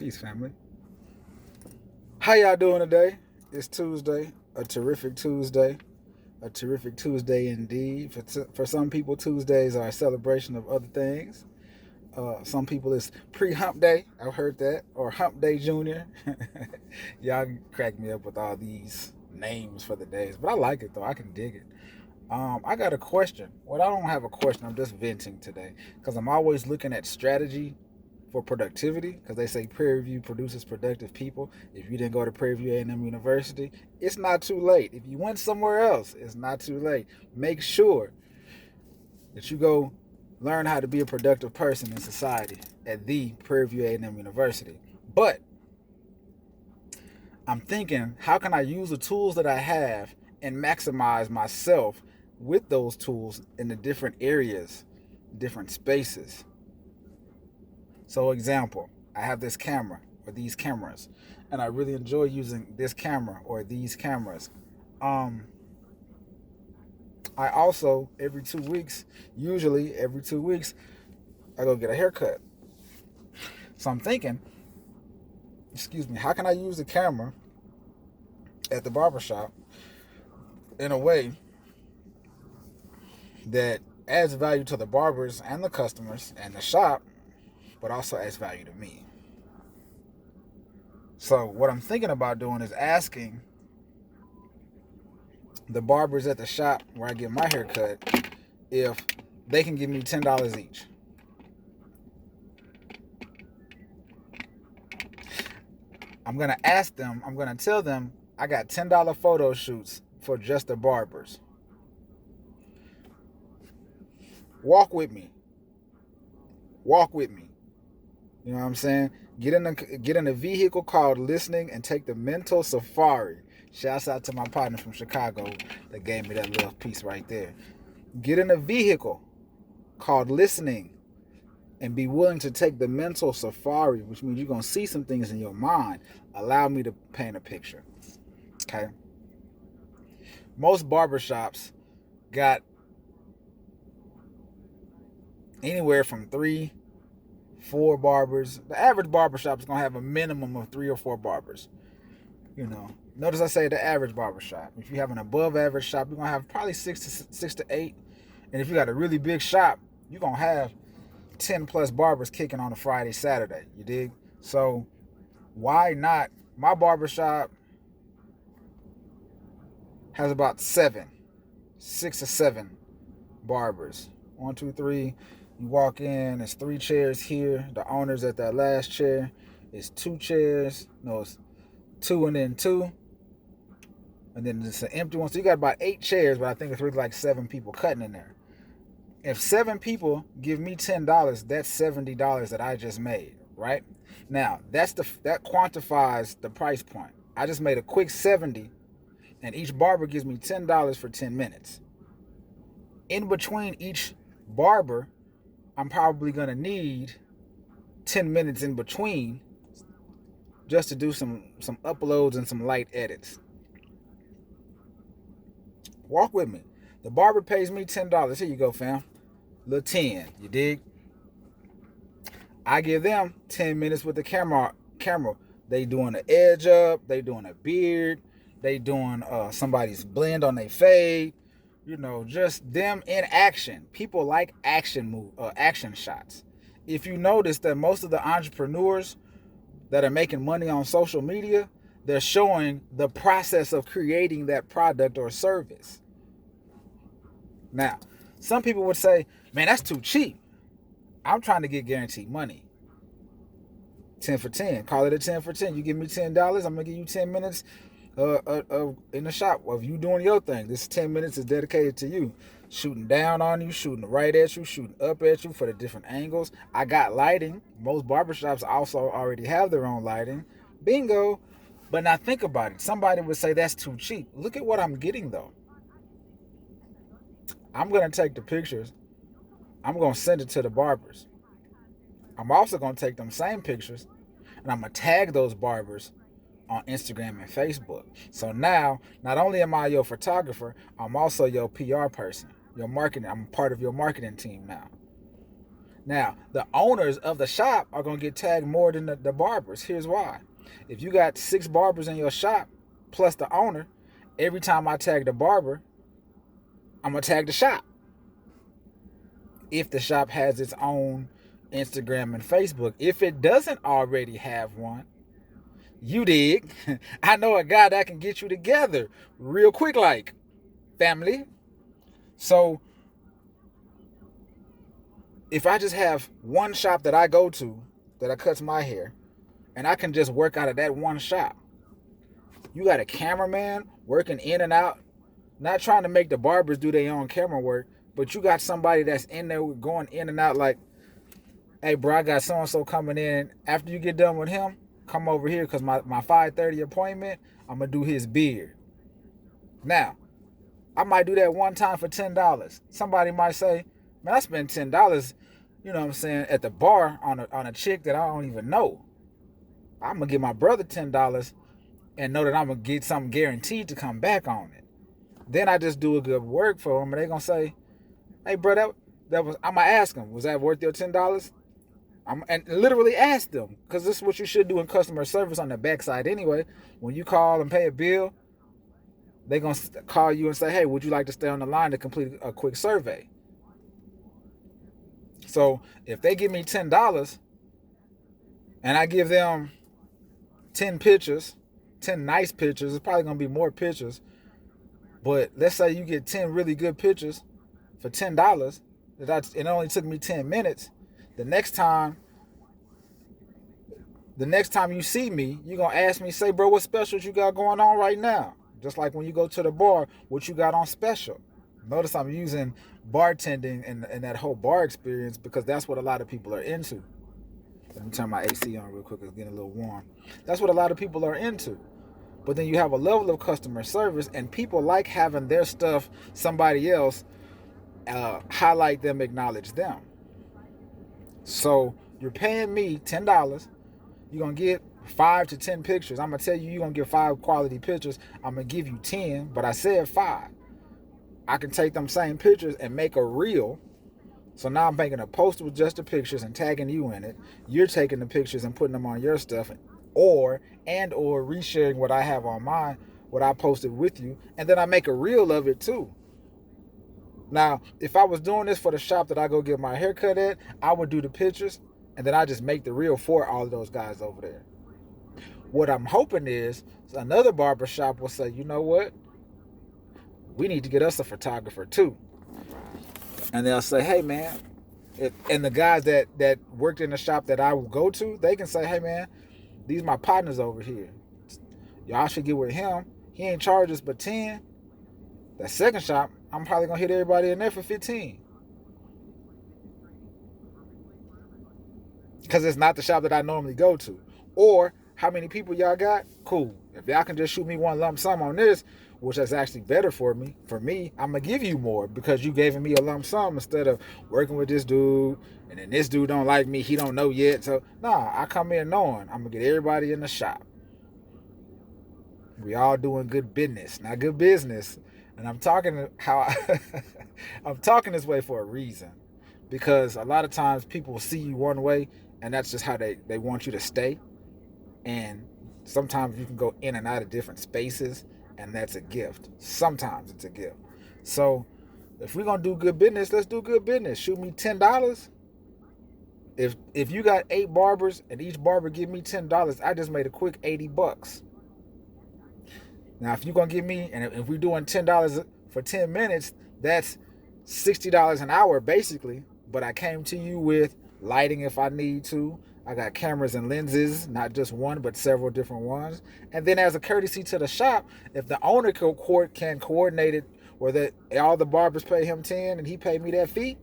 Peace, family. How y'all doing today? It's Tuesday, a terrific Tuesday, a terrific Tuesday indeed. For some people, Tuesdays are a celebration of other things. Some people it's pre-hump day. I've heard that, or hump day junior. Y'all crack me up with all these names for the days, but I like it though. I can dig it. I got a question. Well, I don't have a question. I'm just venting today because I'm always looking at strategy for productivity because they say Prairie View produces productive people. If you didn't go to Prairie View A&M University, it's not too late. If you went somewhere else, it's not too late. Make sure that you go learn how to be a productive person in society at the Prairie View A&M University. But I'm thinking, how can I use the tools that I have and maximize myself with those tools in the different areas, different spaces? So, example, I have this camera or these cameras, and I really enjoy using this camera or these cameras. Um, I also, usually every 2 weeks, I go get a haircut. So I'm thinking, how can I use the camera at the barbershop in a way that adds value to the barbers and the customers and the shop, but also adds value to me? So what I'm thinking about doing is asking the barbers at the shop where I get my hair cut if they can give me $10 each. I'm going to ask them, I'm going to tell them I got $10 photo shoots for just the barbers. Walk with me. You know what I'm saying? Get in a vehicle called Listening and take the mental safari. Shouts out to my partner from Chicago that gave me that little piece right there. Get in a vehicle called Listening and be willing to take the mental safari, which means you're going to see some things in your mind. Allow me to paint a picture. Okay? Most barbershops got anywhere from 3-4 barbers. The average barbershop is going to have a minimum of 3 or 4 barbers. You know, notice I say the average barbershop. If you have an above average shop, you're going to have probably 6 to 8. And if you got a really big shop, you're going to have 10 plus barbers kicking on a Friday, Saturday. You dig? So why not? My barbershop has about 6 or 7 barbers. 1, 2, 3. You walk in, there's 3 chairs here. The owner's at that last chair. It's 2 chairs. No, it's 2 and then 2. And then it's an empty one. So you got about 8 chairs, but I think it's really like 7 people cutting in there. If 7 people give me $10, that's $70 that I just made, right? Now, that quantifies the price point. I just made a quick 70, and each barber gives me $10 for 10 minutes. In between each barber, I'm probably going to need 10 minutes in between just to do some uploads and some light edits. Walk with me. The barber pays me $10. Here you go, fam. Little 10, you dig? I give them 10 minutes with the camera. They doing an edge up. They doing a beard. They doing somebody's blend on their fade. You know, just them in action. People like action shots. If you notice that most of the entrepreneurs that are making money on social media, they're showing the process of creating that product or service. Now, some people would say, man, that's too cheap. I'm trying to get guaranteed money. 10 for 10. Call it a 10 for 10. You give me $10, I'm going to give you 10 minutes in the shop of you doing your thing. This 10 minutes is dedicated to you. Shooting down on you, shooting right at you, shooting up at you for the different angles. I got lighting. Most barbershops also already have their own lighting. Bingo. But now think about it. Somebody would say that's too cheap. Look at what I'm getting though. I'm going to take the pictures. I'm going to send it to the barbers. I'm also going to take them same pictures and I'm going to tag those barbers on Instagram and Facebook. So now, not only am I your photographer, I'm also your PR person, your marketing. I'm part of your marketing team now. Now, the owners of the shop are going to get tagged more than the barbers. Here's why. If you got 6 barbers in your shop, plus the owner, every time I tag the barber, I'm going to tag the shop. If the shop has its own Instagram and Facebook. If it doesn't already have one, you dig. I know a guy that can get you together real quick, like family. So if I just have one shop that I go to that I cuts my hair, and I can just work out of that one shop, you got a cameraman working in and out, not trying to make the barbers do their own camera work, but you got somebody that's in there going in and out like, hey, bro, I got so-and-so coming in. After you get done with him, come over here because my 5:30 appointment, I'm going to do his beard. Now, I might do that one time for $10. Somebody might say, man, I spent $10, you know what I'm saying, at the bar on a chick that I don't even know. I'm going to give my brother $10 and know that I'm going to get something guaranteed to come back on it. Then I just do a good work for them, and they're going to say, hey, bro, that was, I'm going to ask them, was that worth your $10? And literally ask them, because this is what you should do in customer service on the backside anyway. When you call and pay a bill, they're going to call you and say, hey, would you like to stay on the line to complete a quick survey? So if they give me $10 and I give them 10 pictures, 10 nice pictures, it's probably going to be more pictures. But let's say you get 10 really good pictures for $10. It only took me 10 minutes. The next time you see me, you're going to ask me, say, bro, what specials you got going on right now? Just like when you go to the bar, what you got on special. Notice I'm using bartending and that whole bar experience because that's what a lot of people are into. Let me turn my AC on real quick. It's getting a little warm. That's what a lot of people are into. But then you have a level of customer service, and people like having their stuff, somebody else, highlight them, acknowledge them. So you're paying me $10. You're going to get 5 to 10 pictures. I'm going to tell you, you're going to get 5 quality pictures. I'm going to give you 10, but I said 5. I can take them same pictures and make a reel. So now I'm making a poster with just the pictures and tagging you in it. You're taking the pictures and putting them on your stuff, or resharing what I have on mine, what I posted with you, and then I make a reel of it too. Now, if I was doing this for the shop that I go get my haircut at, I would do the pictures, and then I just make the reel for all of those guys over there. What I'm hoping is another barber shop will say, you know what? We need to get us a photographer too. And they'll say, hey, man. And the guys that worked in the shop that I will go to, they can say, hey, man, these are my partners over here. Y'all should get with him. He ain't charge us but 10. That second shop, I'm probably going to hit everybody in there for 15. Because it's not the shop that I normally go to. Or, how many people y'all got? Cool. If y'all can just shoot me one lump sum on this, which is actually better for me, I'm going to give you more because you gave me a lump sum instead of working with this dude, and then this dude don't like me, he don't know yet. So, I come in knowing I'm going to get everybody in the shop. We all doing good business, not good business. And I'm talking I'm talking this way for a reason. Because a lot of times people see you one way, and that's just how they want you to stay. And sometimes you can go in and out of different spaces, and that's a gift. Sometimes it's a gift. So if we're going to do good business, let's do good business. Shoot me $10. If you got 8 barbers and each barber give me $10, I just made a quick $80. Now, if you're going to give me, and if we're doing $10 for 10 minutes, that's $60 an hour basically. But I came to you with lighting if I need to. I got cameras and lenses, not just one, but several different ones. And then as a courtesy to the shop, if the owner can coordinate it where that all the barbers pay him 10 and he paid me that fee,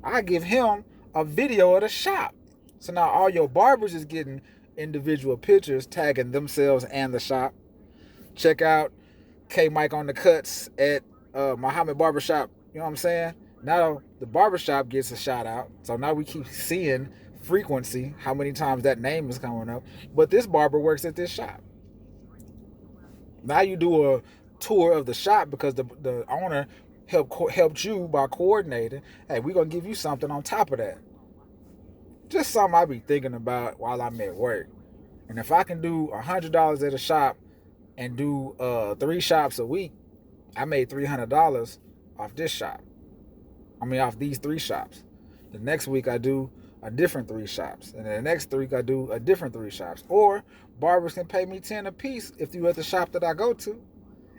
I give him a video of the shop. So now all your barbers is getting individual pictures tagging themselves and the shop. Check out K Mike on the cuts at Muhammad Barbershop. You know what I'm saying? Now the barbershop gets a shout out. So now we keep seeing frequency, how many times that name is coming up. But this barber works at this shop. Now you do a tour of the shop because the owner helped you by coordinating. Hey, we're going to give you something on top of that. Just something I be thinking about while I'm at work. And if I can do $100 at a shop and do 3 shops a week, I made $300 off this shop. I mean, off these 3 shops. The next week I do a different 3 shops. And then the next week I do a different 3 shops. Or barbers can pay me 10 a piece if you at the shop that I go to.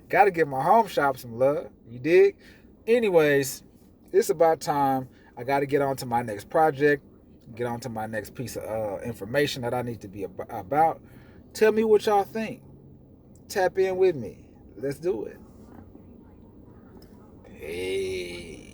Got to give my home shop some love. You dig? Anyways, it's about time. I got to get on to my next project. Get on to my next piece of information that I need to be about. Tell me what y'all think. Tap in with me. Let's do it. Hey.